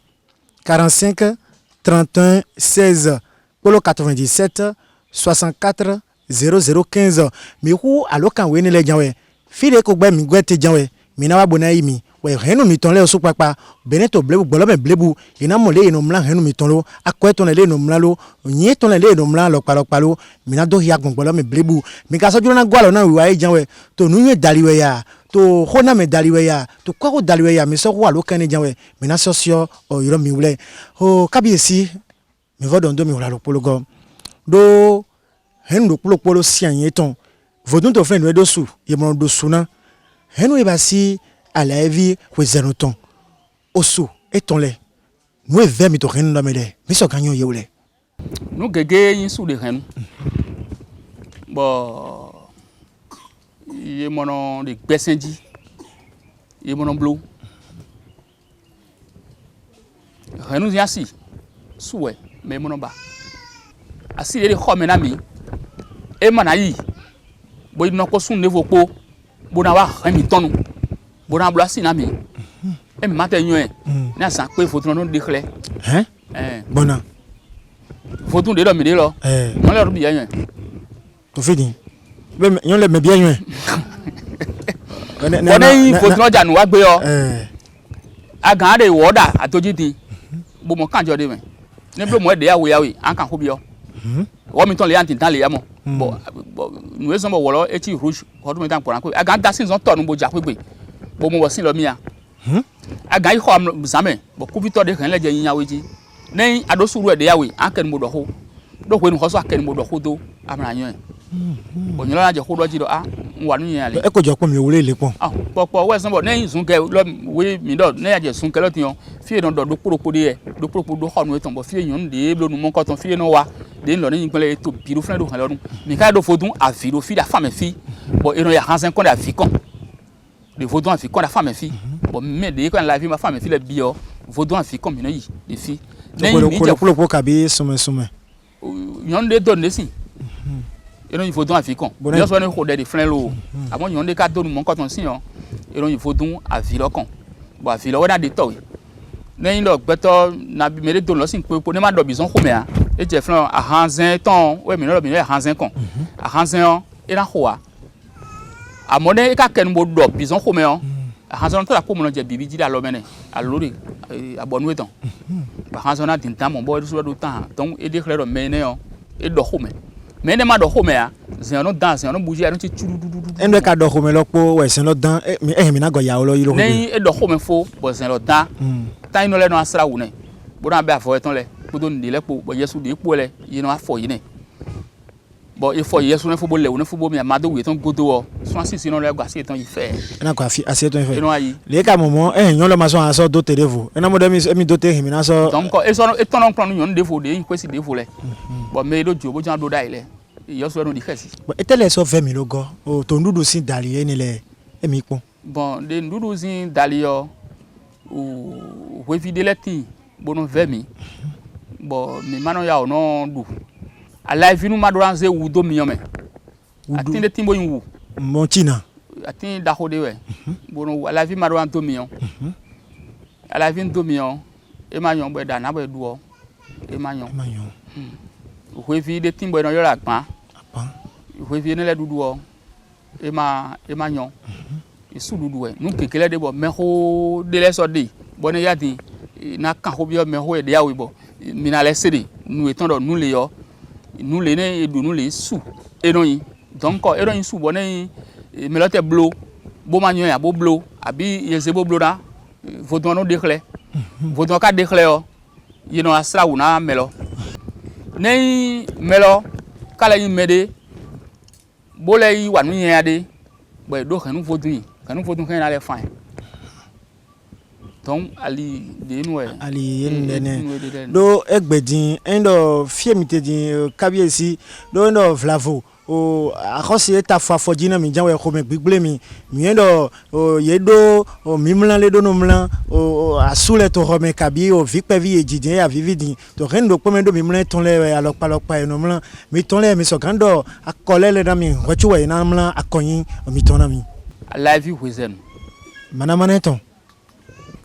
45 31 16 polo 97 64 0015 mi hu alokan we ni le janwe file ko gbe mi gwete janwe mi na wa bona yi mi we henu mi ton le osu papa beneto blebu gbolo me blebu ina mo le ino mla henu mi ton lo akwe ton le ino mla lo yin ton le ino mla lo palo mi na do ya gbolo me blebu mi ka so juro na gwalo na wi wa yi janwe to nu yin daliwe ya to hona me daliwe ya to kwa ko daliwe ya mi so wa lo kan ni janwe mi na sosio o yiro mi wule o kabiyesi mi vodon do mi wala lo pologo do henu do polo si anye ton vodun to fe no do su ye mo do su na henu e ba si ala evi we zero ton osu eton le no e ve mi to henu no me le mi so ganyo ye wule nu gege yin su de henu bo ye mono de gbesenji ye mono blo henu ya si suwe me mono ba asi de khome na mi e mana yi bo ino ko sun nevo po bo na wa hemi tonu bo na bla si na mi e mi mate yan na san pe fotun no de kle bona fotun de do mi de lo mo le ro bi yan to fini be yon le me bien yan bona yi fotun ja nu wa gbe yo agan de woda atoji tin bo mo kan jo de me ne blo mo de yawe an kan ko bi yo wo mi ton le antin tan le yamo bo nu eso mo wolo e ti rouge ho dum tan poran ko aga da sin zon tonu bo ja pegbe bo mo wo sin lo mi ya aga i ho am zame bo ku bi to de kan le je yin yawe ji nei ado suru e de yawe an ken mo do ho do ko nu ho so aken mo do ho do amra yan bo nyi lo na je ho do ji do nwa nu yan le e ko jo ko mi owure le pon popo we so bo nei sun ke lo we mi do nei aje sun ke lo ti yon fie don do poropo de e do poropo do ho nu eton bo fie yon de blo nu mo ko ton fie no wa de lo ni gbele to biro fun do han lorun mi ka do fodun afi do fi da femme fi bo eno ya hansen kon da fi kon de fodun afi kon da femme fi bo me de kon la fi ma femme fi le bi o fodun afi kon mi no yi de fi nei mi je polo kabi sume yon de don de si eno yi fodun afi kon yo so ni ko de flen lo amon yon de ka do nu mo ko ton si yon eno yi fodun afi lo kon bo afi lo wa de to nei lo gbeto na bi me de don lo sin pe po ne ma do bizon ko me a e je flan a hanzen ton we mi no bi a hanzen kon a hanzen on e na ho a amone e ka ken mo do bizon ko me on a hanzen to la ko mo no je bibi ji da lo mene a lori abonu eton ba hanzen na tin tan mo bo so do tan ton e de claro me ne on e do ho me ne ma do ho me a zen no dan zen no buji a no ti churu en de ka do ho me lopo we zen lo dan mi na go ya lo yi lo ne e do ho me fo bo zen lo dan tan no le no asra wu ne bo na be afo eton le do ndile po bo yesu de po le yino afo yi ne bo ifo yesu ne fo bo le wo ne fo bo mi amado we ton godo o so asisi no le gba si eton yi fe na ko afi asi eton yi fe ino ayi le ka momo yon lo ma so aso do televo ena mo de mi do te himi na so donc e so eton no plan yon defo de yin kwesi defo le bo me do jo bo jan do dai le yesu no di kesi bo etele so fe mi logo o to ndudu sin dali eni le emi pon bon de ndudu sin dali yo o we videle ti bo no ve mi bo mi mano ya ono du ala vinu madoranze wu do mi yome atinde timbo yin wu mon china atin da ho de we bono ala vi madoran to mi yon ala vi do mi yon e ma yon gbe da na gbe du o e ma yon o vi de timbo no yo la pan o vi ne le dudu o e ma yon isu dudu we nu kekele de bo me ho de le so de bo ne ya din na kan ho bi o me ho e de ya we bo mi na le sede nu eton do nu le yo nu le ne edu nu le su eroyin donc eroyin su bo ne melote blo bo ma yan ya bo blo abi yeze bo blo na vodon no dekle vodon ka dekle o yino asra wu na melo ne melo kala yin mede bo le yi wa nu yan ade bo do kanu vodun kan na le fine donc ali de nous ali yen do egbedin endo fiemite din kabiyesi do endo vlavo o akosi eta fafo jina mi janwe ko me gbigble mi endo o yedo o mimlan le do no mlan o asule to ho me kabi o vikpe vi ejidin ya vividin to rendo ko me do mimlan ton le alokpa eno mlan mi ton le mi so kando akole le na mi rochuwe na mlan akoyin mi ton na mi la vie wezen mana ton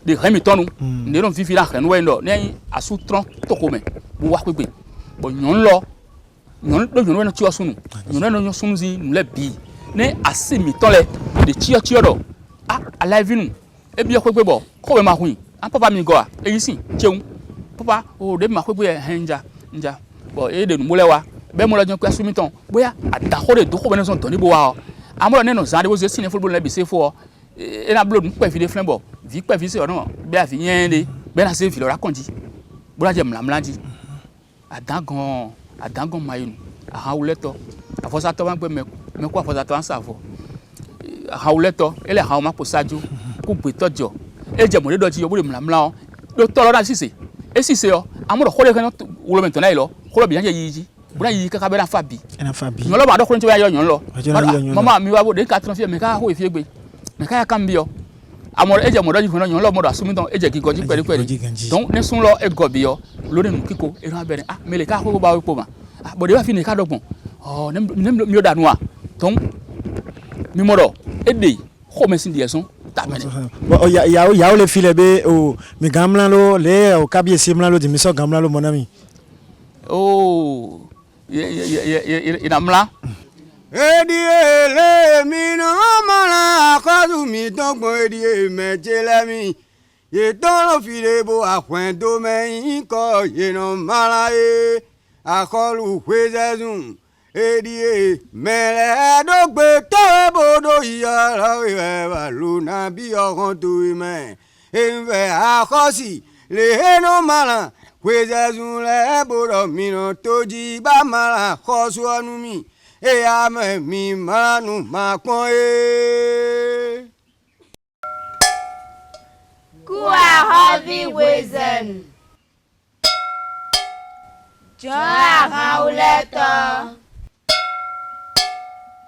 de remi tonu ne don fifi la ren wendo ne asu tron to ko me bu wa pepe bon nyon lo nyon no ti osunu nyon no sunu zi nle bi ne asimi tole de ti do alive nu e bi ko gbebo ko be ma hun an papa mi go a eyi sin cheun papa o de ma ko gbe henja nja bo e de nu molewa be mo lo jan ko asumi ton boya adahore do ko be no son ton ni bo wa amoro ne no zan de bo se sin football le bi se fo e na blood pe fi de flen bo vi pe fi se ono be a fi yen de be na se fi lo ra konji bo la je mlamlanji adangan mayinu ahawuleto afosato ma gbe me ko afosato an safo ahawuleto ele hawo ma posaju ku gbe tojo eje mo de do ti yo bo mlamla o do to lo na sise e sise o amoro ko le kan wo me to na ilo ko lo bi yan je yiji bura yi kaka be na fabi no lo ba do ko nti wa yo yan lo mama mi wa bo de ka transfer me ka ho efie gbe me ka ya kan bi yo amoro eje mo do ji fun yan lo mo do asumi ton eje ki goji pere donc ne sun lo e go bi yo lórí nu kiko e ran bere mele ka ko ba we po ma bo de wa fi ni ka dogbon mi o danu a ton mi mo do e de ko me sin die sun ta mene o ya o le file be o mi gamlan lo le o kabiyesi mlan lo di mi so gamlan lo monami o ina mla Ediele mi no mala kazu mi dogbon edie mejele mi ye tolo filebo akwendo me ko ye no mala e akolu kwezezun edie mele dogbe to bodo yara we ba luna bi okan to me enve akosi le no mala kwezezun le bodo mi no toji ba mala kosu anu mi e ame mi manu makon e Kua Harvey Wizen John Hauleto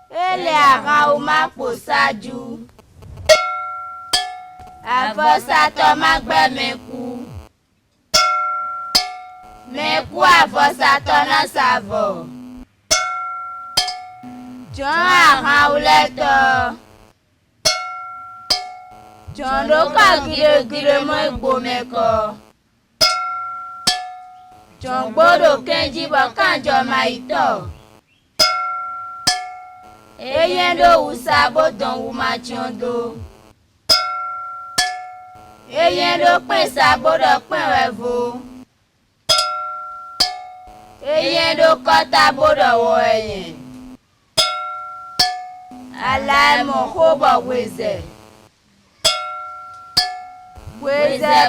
Ele Arauma Posaju Avosato Magbemeku Meku Avosato na Savo John Hauleto John Loka gire mo igbo meko John Gbodo Kenji Bokanjo Maito Eyendo Usabo Don Umachondo Eyendo Pesa Bodo Penwevo Eyendo Kota Bodo Woyen Alai mo hobo weze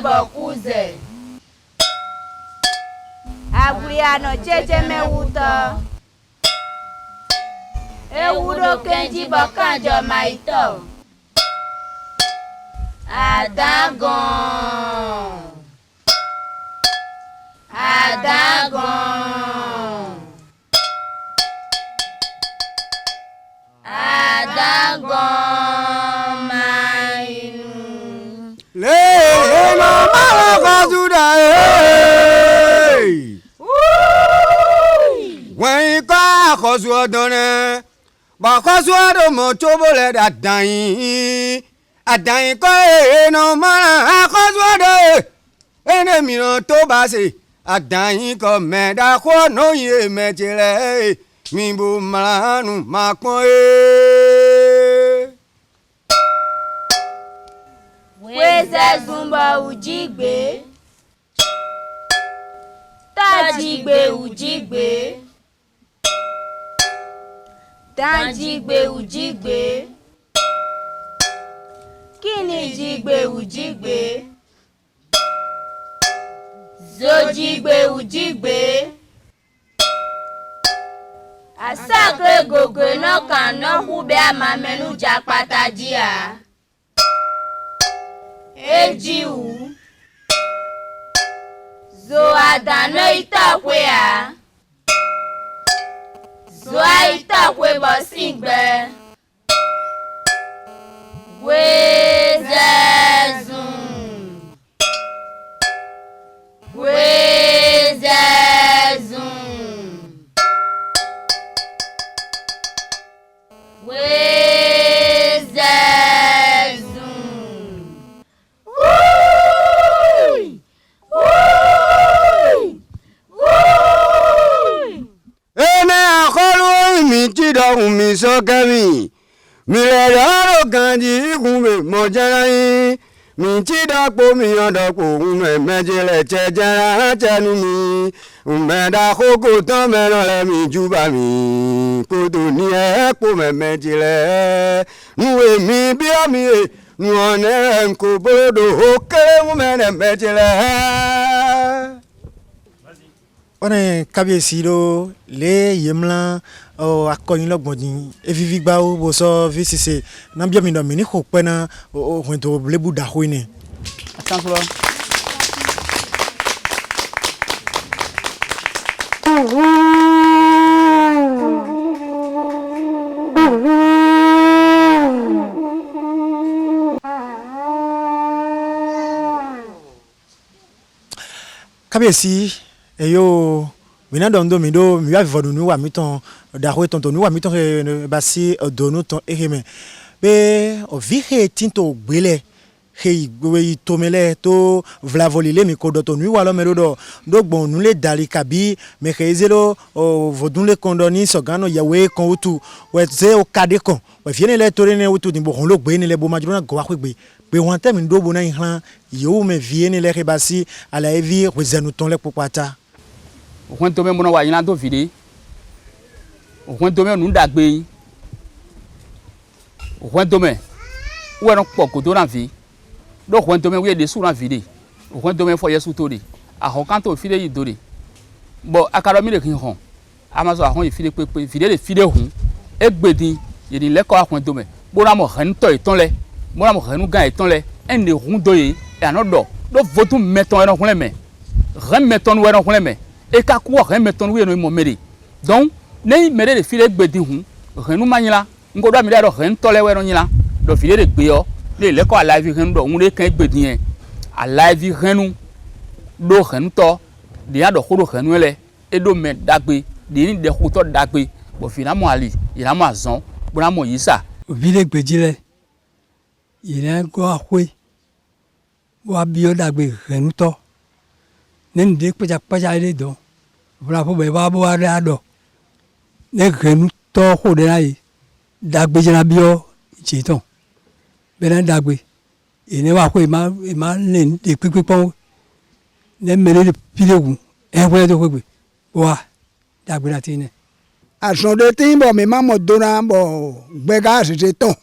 bokuze Abriano cheche mewuto Ewuro Kenji Bokanjo Maito Adagon mainu le no mala kazuda when ka kozu odone ba kozu odo mo chobole adayin ko no mala kozu odo ene mi no to ba se adayin ko me da ko no ye mejele mi bu malanu makon Weze Zumba Ujigbe Tajigbe Ujigbe Tanjigbe Ujigbe Kini Jigbe Ujigbe Zojigbe Ujigbe Asakre gogo no kan no hube amamenu jakpata jia Ejiu Zo adano itakwe a Zo itakwe bosingbe Wezezun do mi so kami mi le ro ganji igun mo jara mi ti da po mi odo po mejele chejara chanu mi me da koko ton me lo le mi juba mi ko to ni e po mejele nuwe mi bi o mi nuone nko bodo okere mu me mejele. On est Kabiesilo, les Yemlan, à Cognilogoni, et Vivigao, Bosso, VCC, Nambia Minomini, Hopena, au Rento Blebouda Huine. Attention là. Kabiesi. Eyo mina dondo mido mi va vivre nous wa miton darwe tonto nous wa miton basi dono ton eheme be o vihe tinto gbele hey gwe tomele to vlavolile mi kodoto nous wa lo medo do gbon nous le dali kabi me khezelo o vodun le kondoni sogano yawe kon utu we ze o kade kon we viene le torene utu dimbo on lo gbe ni le bo majuna go wa gbe be wante mi do bona ihlan yo me viene le rebasi ala evi rezenu ton le popata. O kwento me mona wa yin to vide o kwento me nu dagbe o kwento me wo ran poko to ran vi do kwento me we de su ran vide o kwento me fo yesu to de a ho kan to fide yi do de bo akaro mi le kin hon amaso ahon yi fide pepe vide le fide hun egbedin yi ni le ko akwento me bo ra mo han to iton le mo ra mo hanu gan iton le en de hun do yi e anodo do votu meton e ran kun le me ran meton we ran kun le me et qu'à quoi remettons oui nous momeri donc nei mere de file gbedi hu renu manyila ngo do mi da do ren tole we no nyila do file de gbe yo le ko alive ren do nle kan gbedi en alive renu do ren to de ya do ko renu le e do me dagbe de ni de ko to dagbe bo fina mo ali ila mo azon bo na mo yisa vile gbedi le ila go ahwe bo bio dagbe renu to nen de paja ile do voilà pour ba bo ara do ne renu to ko de lai dagbe jana bio chiton bena dagbe ene wa ko ma le de pipipon ne mele de pilegun e wo de ko gbe wa dagbe la tine ason de timbo mi mamo dona bo gbega se ton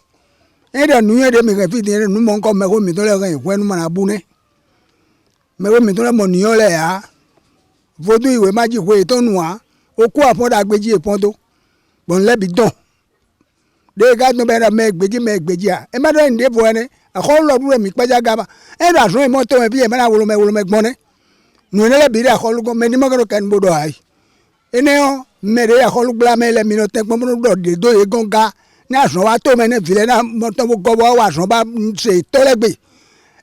e de nu ye de mi ke fi de nu mo nko me ko mi to le ran ìwé nu ma na bu ne me ko mi to le mo niyan le ya vodu ìwé maji we to nu wa o ku afon dagbeji e pon to bon le bi don de ga no be ra me gbeji a e ma do nde bo ene a ko lo du mi peja gaba e da so mo to me bi e ma na wolo me gbon ne nu ne le bi ra ko lu go me ni mo ko ken bodo ai ene o me re a ko lu gla me le mi no te gbon mo do de do e gonga ni aso wa to me ne vile na mo to go wa so ba se to le gbe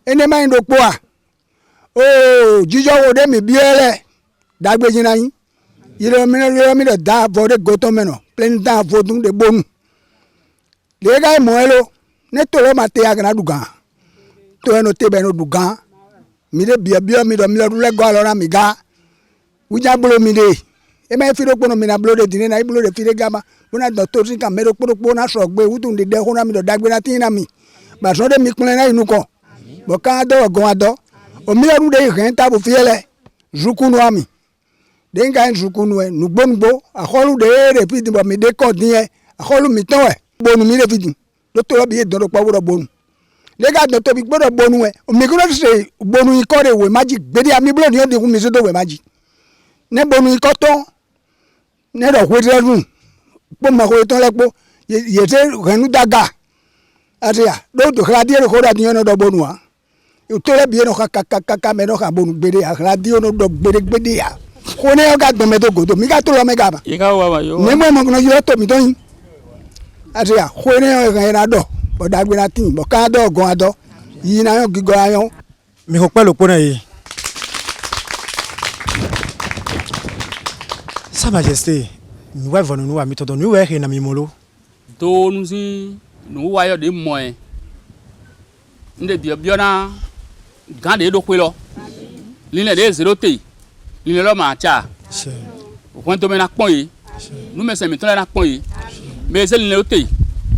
ene ma ndo po a o jijo wo de mi bi ele dagbeji na yin yiro mi do da vode goto meno plein da vodun de bonu le ga mo elo ne to lo ma te agna dugan to eno te be no dugan mi de bia mi do mi le go alora mi ga uja blo mi de e ma fi ro pono mi na blo de dine na blo de fi de gama bona do to sin ka me ro po na so gbe utun de ho na mi do dagbe na tin na mi ba so de mi kun na inu ko bo ka do go ado o mi ru de ren ta bo fi ele zukunu ami denga nzukunu e nugbonugbo akolu de re pidi bo mi de ko din e akolu mi ton e bonu mi re pidi do to bi do pa wo bonu le ga do to bi gbodo bonu e o mi gbo se bonu iko re we maji gbede ami blo ni o de kun mi so do we maji ne bonu iko to ne ro we re run po ma ko ton le po ye se renu daga atia do radio ko ra ni no do bonu a o to le bi no ka me no ka bonu gbede a radio no do gbede ya kone o ga gbon me to godo mi ga to lo me ga ba ika wa ba yo me mo no yo to mi to yin atia kone o ga na do bo da gbe na tin bo ka do gon ado yi na yo gigo ayon mi ko pelo pona yi Sa Majesté mi wa vonu wa mi to do mi we he na mi molo do nu si nu wa yo de mo e nde bio na gan de do pe lo line de zero te line lo ma cha o kwento me na pon yi nu me se mi to na pon yi mais c'est le thé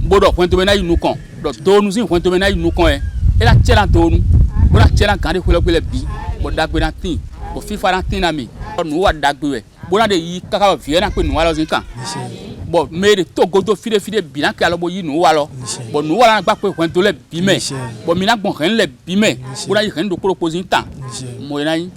bodo point to na inu kon do donu sin point to na inu kon e la chela donu bo la chela kan de ko le bi bo dagbe na tin bo fifa na tin na mi nu wa dagbe we bo na de yi kaka vie na pe nu wa lo sin kan bo me de to godo fide bi na ka lo bo yi nu wa lo bo nu wa na gba pe point to le bi me bo mi na gbon ren le bi me bo na yi ren do ko posin tan mo na yi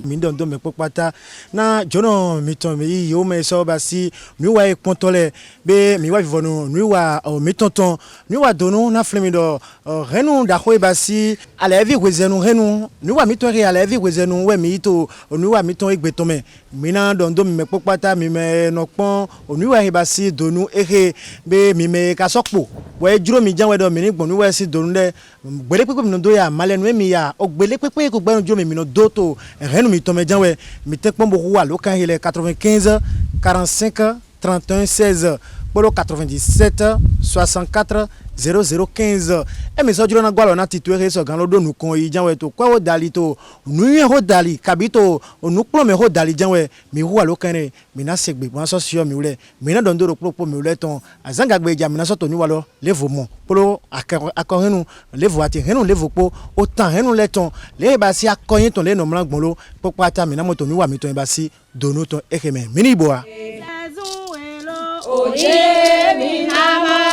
mi don do me popata na jono mi ton mi yo me so ba si mi wa e pontole be mi wa vivonu mi wa o mi tonton mi wa donu na flemi do renu da ko ba si ala vi wezenu renu mi wa mi ton re ala vi wezenu we mi to mi wa mi ton egbe to me mi na don do me popata mi me no pon o mi wa e ba si donu ere be mi me ka sokpo we juro mi jan we do mi ni gbon mi wa si donu de gbele pepe mi no do ya malenu mi ya o gbele pepe ko gbenu juro mi no doto renu mi tome janwe mi tek pombo wa lokan il est 95 45 31 16 polo 97 64 0015 e mi so juro na gwalo na titwere so gan lo do nu kon yi janwe to kwa o dali to nu yen ho dali kabito onu plo me ho dali janwe mi wa lokan re mi na segbe mo so sio mi ule mi na don do ro propo mi ule ton azanga gbe ja mi na so to ni wa lo levo mo polo akorenu levo ati renu levo po o tan renu le ton le ba si akoyin ton le no mlan gbon lo popo ata mi na mo to ni wa mi ton ba si donu ton ekeme mini boa oje mi na ma